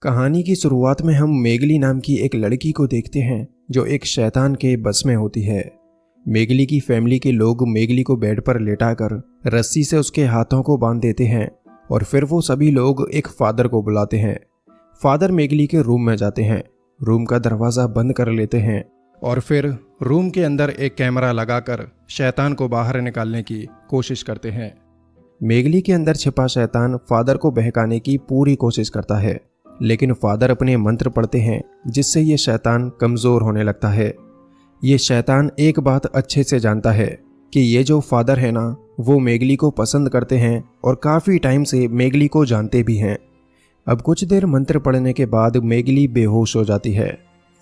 कहानी की शुरुआत में हम मेगली नाम की एक लड़की को देखते हैं जो एक शैतान के बस में होती है। मेगली की फैमिली के लोग मेगली को बेड पर लेटाकर रस्सी से उसके हाथों को बांध देते हैं और फिर वो सभी लोग एक फादर को बुलाते हैं। फादर मेगली के रूम में जाते हैं, रूम का दरवाज़ा बंद कर लेते हैं और फिर रूम के अंदर एक कैमरा लगाकर शैतान को बाहर निकालने की कोशिश करते हैं। मेगली के अंदर छिपा शैतान फादर को बहकाने की पूरी कोशिश करता है, लेकिन फादर अपने मंत्र पढ़ते हैं जिससे ये शैतान कमज़ोर होने लगता है। ये शैतान एक बात अच्छे से जानता है कि ये जो फादर है ना, वो मेगली को पसंद करते हैं और काफ़ी टाइम से मेगली को जानते भी हैं। अब कुछ देर मंत्र पढ़ने के बाद मेगली बेहोश हो जाती है।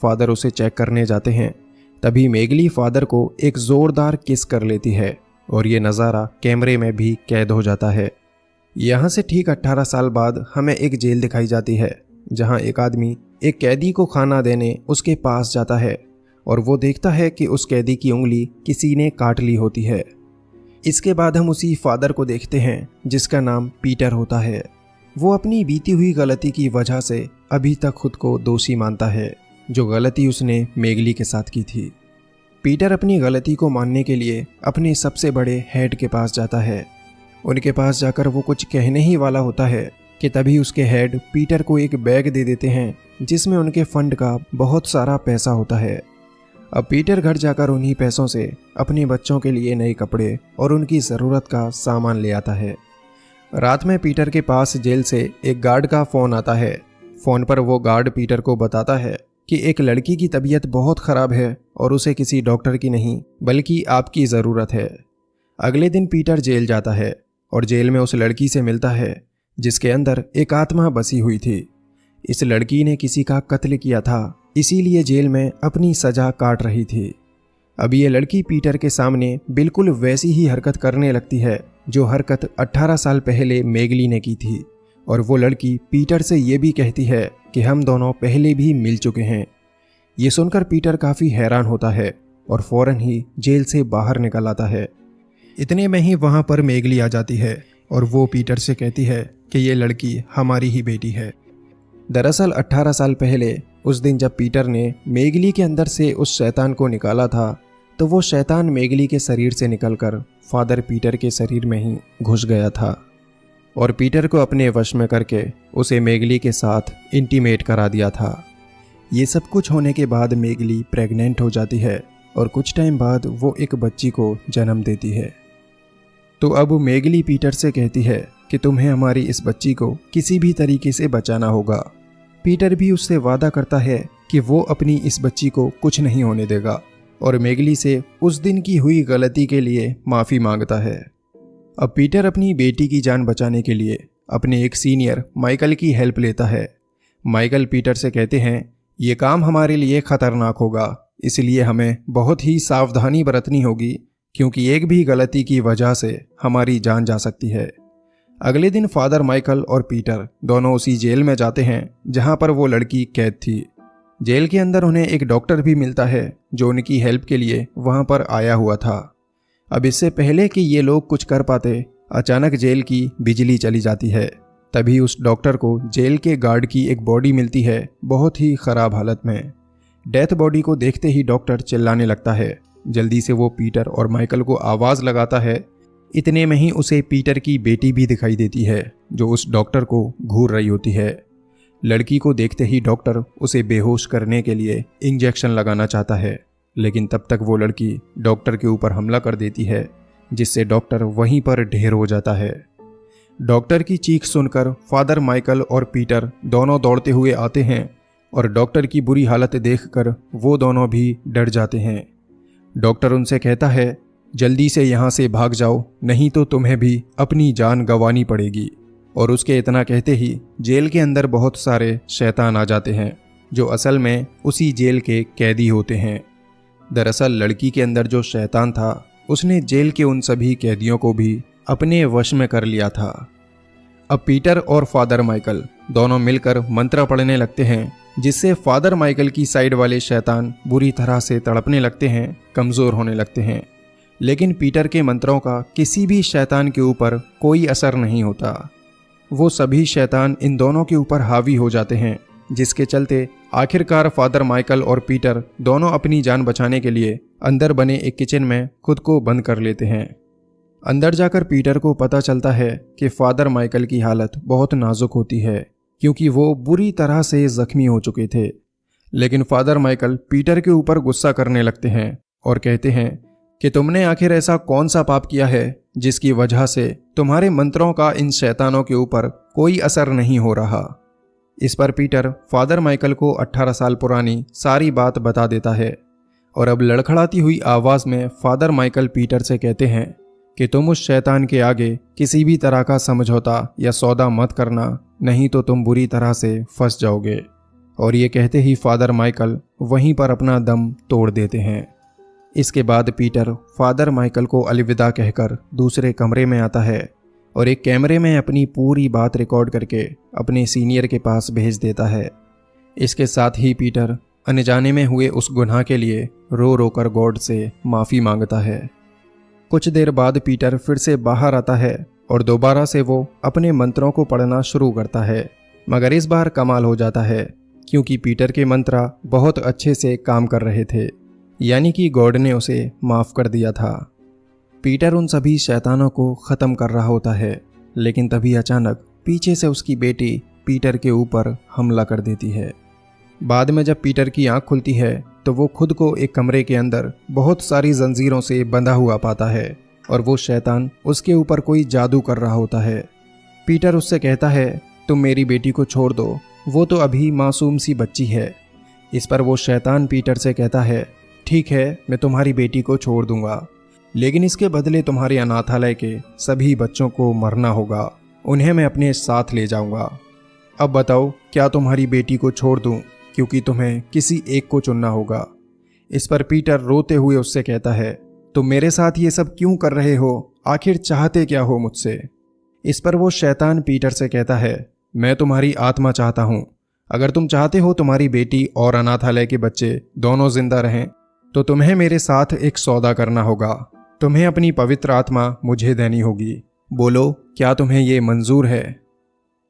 फादर उसे चेक करने जाते हैं, तभी मेगली फादर को एक ज़ोरदार किस कर लेती है और ये नज़ारा कैमरे में भी कैद हो जाता है। यहाँ से ठीक 18 साल बाद हमें एक जेल दिखाई जाती है जहाँ एक आदमी एक कैदी को खाना देने उसके पास जाता है और वो देखता है कि उस कैदी की उंगली किसी ने काट ली होती है। इसके बाद हम उसी फादर को देखते हैं जिसका नाम पीटर होता है। वो अपनी बीती हुई गलती की वजह से अभी तक खुद को दोषी मानता है, जो गलती उसने मेगली के साथ की थी। पीटर अपनी गलती को मानने के लिए अपने सबसे बड़े हेड के पास जाता है। उनके पास जाकर वो कुछ कहने ही वाला होता है कि तभी उसके हेड पीटर को एक बैग दे देते हैं जिसमें उनके फंड का बहुत सारा पैसा होता है। अब पीटर घर जाकर उन्हीं पैसों से अपने बच्चों के लिए नए कपड़े और उनकी ज़रूरत का सामान ले आता है। रात में पीटर के पास जेल से एक गार्ड का फ़ोन आता है। फ़ोन पर वो गार्ड पीटर को बताता है कि एक लड़की की तबीयत बहुत ख़राब है और उसे किसी डॉक्टर की नहीं बल्कि आपकी ज़रूरत है। अगले दिन पीटर जेल जाता है और जेल में उस लड़की से मिलता है जिसके अंदर एक आत्मा बसी हुई थी। इस लड़की ने किसी का कत्ल किया था, इसीलिए जेल में अपनी सज़ा काट रही थी। अब ये लड़की पीटर के सामने बिल्कुल वैसी ही हरकत करने लगती है जो हरकत 18 साल पहले मेगली ने की थी, और वो लड़की पीटर से ये भी कहती है कि हम दोनों पहले भी मिल चुके हैं। ये सुनकर पीटर काफ़ी हैरान होता है और फ़ौरन ही जेल से बाहर निकल आता है। इतने में ही वहाँ पर मेगली आ जाती है और वो पीटर से कहती है कि ये लड़की हमारी ही बेटी है। दरअसल 18 साल पहले उस दिन जब पीटर ने मेगली के अंदर से उस शैतान को निकाला था, तो वो शैतान मेगली के शरीर से निकलकर फादर पीटर के शरीर में ही घुस गया था और पीटर को अपने वश में करके उसे मेगली के साथ इंटीमेट करा दिया था। ये सब कुछ होने के बाद मेगली प्रेग्नेंट हो जाती है और कुछ टाइम बाद वो एक बच्ची को जन्म देती है। तो अब मेगली पीटर से कहती है कि तुम्हें हमारी इस बच्ची को किसी भी तरीके से बचाना होगा। पीटर भी उससे वादा करता है कि वो अपनी इस बच्ची को कुछ नहीं होने देगा और मेगली से उस दिन की हुई गलती के लिए माफ़ी मांगता है। अब पीटर अपनी बेटी की जान बचाने के लिए अपने एक सीनियर माइकल की हेल्प लेता है। माइकल पीटर से कहते हैं ये काम हमारे लिए ख़तरनाक होगा, इसलिए हमें बहुत ही सावधानी बरतनी होगी क्योंकि एक भी गलती की वजह से हमारी जान जा सकती है। अगले दिन फादर माइकल और पीटर दोनों उसी जेल में जाते हैं जहां पर वो लड़की कैद थी। जेल के अंदर उन्हें एक डॉक्टर भी मिलता है जो उनकी हेल्प के लिए वहां पर आया हुआ था। अब इससे पहले कि ये लोग कुछ कर पाते, अचानक जेल की बिजली चली जाती है। तभी उस डॉक्टर को जेल के गार्ड की एक बॉडी मिलती है बहुत ही ख़राब हालत में। डेथ बॉडी को देखते ही डॉक्टर चिल्लाने लगता है। जल्दी से वो पीटर और माइकल को आवाज़ लगाता है। इतने में ही उसे पीटर की बेटी भी दिखाई देती है जो उस डॉक्टर को घूर रही होती है। लड़की को देखते ही डॉक्टर उसे बेहोश करने के लिए इंजेक्शन लगाना चाहता है, लेकिन तब तक वो लड़की डॉक्टर के ऊपर हमला कर देती है जिससे डॉक्टर वहीं पर ढेर हो जाता है। डॉक्टर की चीख सुनकर फादर माइकल और पीटर दोनों दौड़ते हुए आते हैं और डॉक्टर की बुरी हालत देखकर वो दोनों भी डर जाते हैं। डॉक्टर उनसे कहता है जल्दी से यहाँ से भाग जाओ, नहीं तो तुम्हें भी अपनी जान गंवानी पड़ेगी। और उसके इतना कहते ही जेल के अंदर बहुत सारे शैतान आ जाते हैं जो असल में उसी जेल के कैदी होते हैं। दरअसल लड़की के अंदर जो शैतान था उसने जेल के उन सभी कैदियों को भी अपने वश में कर लिया था। अब पीटर और फादर माइकल दोनों मिलकर मंत्र पढ़ने लगते हैं जिससे फादर माइकल की साइड वाले शैतान बुरी तरह से तड़पने लगते हैं, कमज़ोर होने लगते हैं। लेकिन पीटर के मंत्रों का किसी भी शैतान के ऊपर कोई असर नहीं होता। वो सभी शैतान इन दोनों के ऊपर हावी हो जाते हैं, जिसके चलते आखिरकार फादर माइकल और पीटर दोनों अपनी जान बचाने के लिए अंदर बने एक किचन में खुद को बंद कर लेते हैं। अंदर जाकर पीटर को पता चलता है कि फादर माइकल की हालत बहुत नाजुक होती है, क्योंकि वो बुरी तरह से जख्मी हो चुके थे। लेकिन फादर माइकल पीटर के ऊपर गुस्सा करने लगते हैं और कहते हैं कि तुमने आखिर ऐसा कौन सा पाप किया है जिसकी वजह से तुम्हारे मंत्रों का इन शैतानों के ऊपर कोई असर नहीं हो रहा। इस पर पीटर फादर माइकल को 18 साल पुरानी सारी बात बता देता है और अब लड़खड़ाती हुई आवाज़ में फादर माइकल पीटर से कहते हैं कि तुम उस शैतान के आगे किसी भी तरह का समझौता या सौदा मत करना, नहीं तो तुम बुरी तरह से फंस जाओगे। और ये कहते ही फादर माइकल वहीं पर अपना दम तोड़ देते हैं। इसके बाद पीटर फादर माइकल को अलविदा कहकर दूसरे कमरे में आता है और एक कैमरे में अपनी पूरी बात रिकॉर्ड करके अपने सीनियर के पास भेज देता है। इसके साथ ही पीटर अनजाने में हुए उस गुनाह के लिए रो रो कर गॉड से माफ़ी मांगता है। कुछ देर बाद पीटर फिर से बाहर आता है और दोबारा से वो अपने मंत्रों को पढ़ना शुरू करता है, मगर इस बार कमाल हो जाता है, क्योंकि पीटर के मंत्र बहुत अच्छे से काम कर रहे थे, यानी कि गॉड ने उसे माफ़ कर दिया था। पीटर उन सभी शैतानों को ख़त्म कर रहा होता है, लेकिन तभी अचानक पीछे से उसकी बेटी पीटर के ऊपर हमला कर देती है। बाद में जब पीटर की आंख खुलती है तो वो खुद को एक कमरे के अंदर बहुत सारी जंजीरों से बंधा हुआ पाता है और वो शैतान उसके ऊपर कोई जादू कर रहा होता है। पीटर उससे कहता है, तुम मेरी बेटी को छोड़ दो, वो तो अभी मासूम सी बच्ची है। इस पर वो शैतान पीटर से कहता है, ठीक है, मैं तुम्हारी बेटी को छोड़ दूंगा, लेकिन इसके बदले तुम्हारे अनाथालय के सभी बच्चों को मरना होगा, उन्हें मैं अपने साथ ले जाऊंगा। अब बताओ, क्या तुम्हारी बेटी को छोड़ दूं, क्योंकि तुम्हें किसी एक को चुनना होगा। इस पर पीटर रोते हुए उससे कहता है, तुम मेरे साथ ये सब क्यों कर रहे हो, आखिर चाहते क्या हो मुझसे। इस पर वो शैतान पीटर से कहता है, मैं तुम्हारी आत्मा चाहता हूँ। अगर तुम चाहते हो तुम्हारी बेटी और अनाथालय के बच्चे दोनों जिंदा रहें, तो तुम्हें मेरे साथ एक सौदा करना होगा। तुम्हें अपनी पवित्र आत्मा मुझे देनी होगी। बोलो, क्या तुम्हें ये मंजूर है?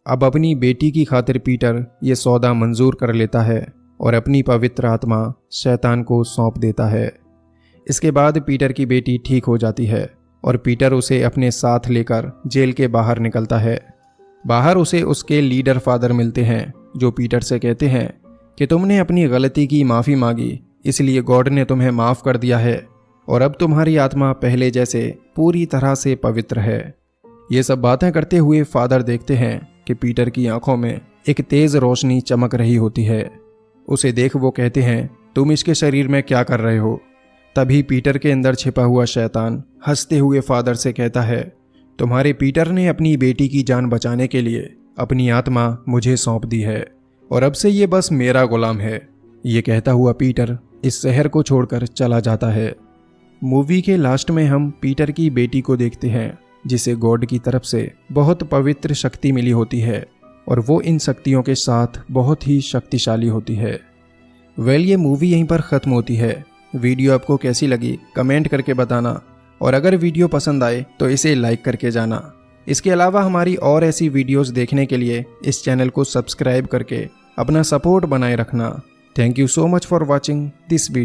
अब अपनी बेटी की खातिर पीटर ये सौदा मंजूर कर लेता है और अपनी पवित्र आत्मा शैतान को सौंप देता है। इसके बाद पीटर की बेटी ठीक हो जाती है और पीटर उसे अपने साथ लेकर जेल के बाहर निकलता है। बाहर उसे उसके लीडर फादर मिलते हैं, जो पीटर से कहते हैं कि तुमने अपनी गलती की माफ़ी मांगी, इसलिए गॉड ने तुम्हें माफ़ कर दिया है और अब तुम्हारी आत्मा पहले जैसे पूरी तरह से पवित्र है। ये सब बातें करते हुए फादर देखते हैं कि पीटर की आंखों में एक तेज़ रोशनी चमक रही होती है। उसे देख वो कहते हैं, तुम इसके शरीर में क्या कर रहे हो? तभी पीटर के अंदर छिपा हुआ शैतान हंसते हुए फादर से कहता है, तुम्हारे पीटर ने अपनी बेटी की जान बचाने के लिए अपनी आत्मा मुझे सौंप दी है और अब से ये बस मेरा गुलाम है। ये कहता हुआ पीटर इस शहर को छोड़कर चला जाता है। मूवी के लास्ट में हम पीटर की बेटी को देखते हैं, जिसे गॉड की तरफ से बहुत पवित्र शक्ति मिली होती है और वो इन शक्तियों के साथ बहुत ही शक्तिशाली होती है। ये मूवी यहीं पर ख़त्म होती है। वीडियो आपको कैसी लगी कमेंट करके बताना और अगर वीडियो पसंद आए तो इसे लाइक करके जाना। इसके अलावा हमारी और ऐसी वीडियोस देखने के लिए इस चैनल को सब्सक्राइब करके अपना सपोर्ट बनाए रखना। Thank you so much for watching this video.